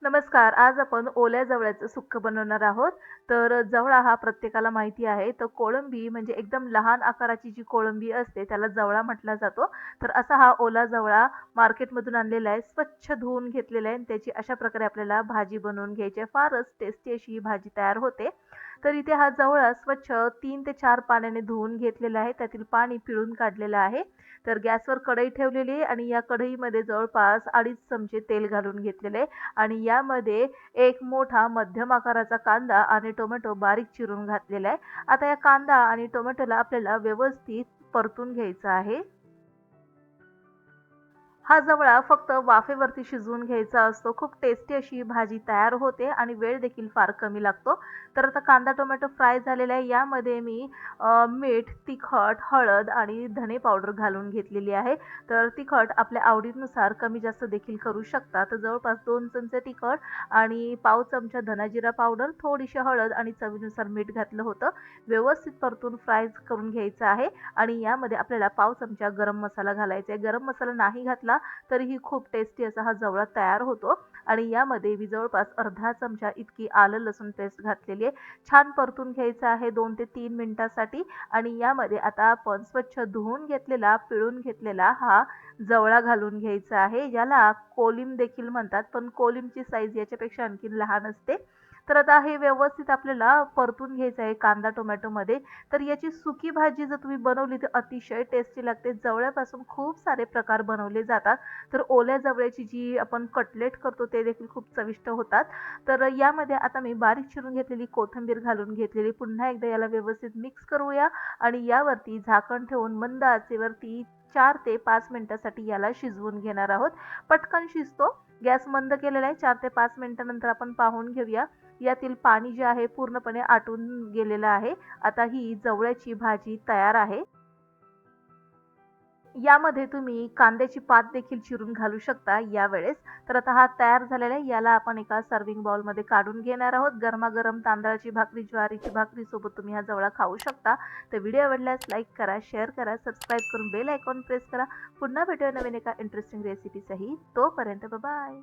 नमस्कार. आज आपण ओल्या जवळ्याचं सुक्कं बनवणार आहोत. तर जवळा हा प्रत्येकाला माहिती आहे. तर कोळंबी म्हणजे एकदम लहान आकाराची जी कोळंबी असते त्याला जवळा म्हटला जातो. तर असा हा ओला जवळा मार्केटमधून आणलेला आहे. स्वच्छ धुवून घेतलेला आहे आणि त्याची अशा प्रकारे आपल्याला भाजी बनवून घ्यायची आहे. फारच टेस्टी अशी ही भाजी तयार होते. तर इथे हा जवळा स्वच्छ 3 ते 4 पाण्याने धुवून घेतलेला आहे. त्यातील पाणी पिळून काढलेलं आहे. तर गॅसवर कढई ठेवलेली आहे आणि या कढईमध्ये जवळपास 2.5 चमचे तेल घालून घेतलेले आहे आणि यामध्ये एक मोठा मध्यम आकाराचा कांदा आणि टोमॅटो बारीक चिरून घातलेला आहे. आता या कांदा आणि टोमॅटोला आपल्याला व्यवस्थित परतून घ्यायचं आहे. हा जवळा फक्त वाफेवरती शिजवून घ्यायचा असतो. खूप टेस्टी अशी ही भाजी तयार होते आणि वेळ देखील फार कमी लागतो. तर आता कांदा टोमॅटो फ्राय झालेला आहे. यामध्ये मी मीठ, तिखट, हळद आणि धने पावडर घालून घेतलेली आहे. तर तिखट आपल्या आवडीनुसार कमी जास्त देखील करू शकता. तर जवळपास 2 चमचे तिखट आणि पाव चमचा धना जिरा पावडर, थोडीशी हळद आणि चवीनुसार मीठ घातलं होतं. व्यवस्थित परतून फ्राय करून घ्यायचं आहे आणि यामध्ये आपल्याला पाव चमचा गरम मसाला घालायचा आहे. गरम मसाला नाही घातला तरीही खूप टेस्टी असा हा जवळा तयार होतो आणि यामध्ये मी जवळपास अर्धा चमचा इतकी आलं लसूण पेस्ट घातलेली आहे. छान परतून घ्यायचं आहे 2 ते 3 मिनिटासाठी आणि यामध्ये आता आपण स्वच्छ धुवून घेतलेला, पिळून घेतलेला हा जवळा घालून घ्यायचा आहे. याला कोलिम देखील म्हणतात, पण कोलिमची साईज याच्यापेक्षा आणखीन लहान असते. तर आता हे व्यवस्थित आपल्याला परतून घ्यायचं आहे कांदा टोमॅटोमध्ये. तर याची सुकी भाजी जर तुम्ही बनवली तर अतिशय टेस्टी लागते. जवळ्यापासून खूप सारे प्रकार बनवले जातात. तर ओल्या जवळ्याची जी आपण कटलेट करतो ते देखील खूप चविष्ट होतात. तर यामध्ये आता मी बारीक चिरून घेतलेली कोथिंबीर घालून घेतलेली. पुन्हा एकदा याला व्यवस्थित मिक्स करूया आणि यावरती झाकण ठेवून मंद आचेवरती 4 ते 5 मिनिटासाठी याला शिजवून घेणार आहोत. पटकन शिजतो. गॅस मंद केलेला आहे. 4 ते 5 मिनिटानंतर आपण पाहून घेऊया. यातील पाणी जे आहे पूर्णपणे आटून गेलेलं आहे. आता ही जवळ्याची भाजी तयार आहे. यामध्ये तुम्ही कांद्याची पात देखील चिरून घालू शकता यावेळेस. तर आता हा तयार झालेला आहे. याला आपण एका सर्व्हिंग बाउलमध्ये काढून घेणार आहोत. गरमागरम तांदळाची भाकरी, ज्वारीची भाकरी सोबत तुम्ही हा जवळा खाऊ शकता. तर व्हिडिओ आवडल्यास लाईक करा, शेअर करा, सबस्क्राईब करून बेल आयकॉन प्रेस करा. पुन्हा भेटूया नवीन एका इंटरेस्टिंग रेसिपीसही. तोपर्यंत बाय.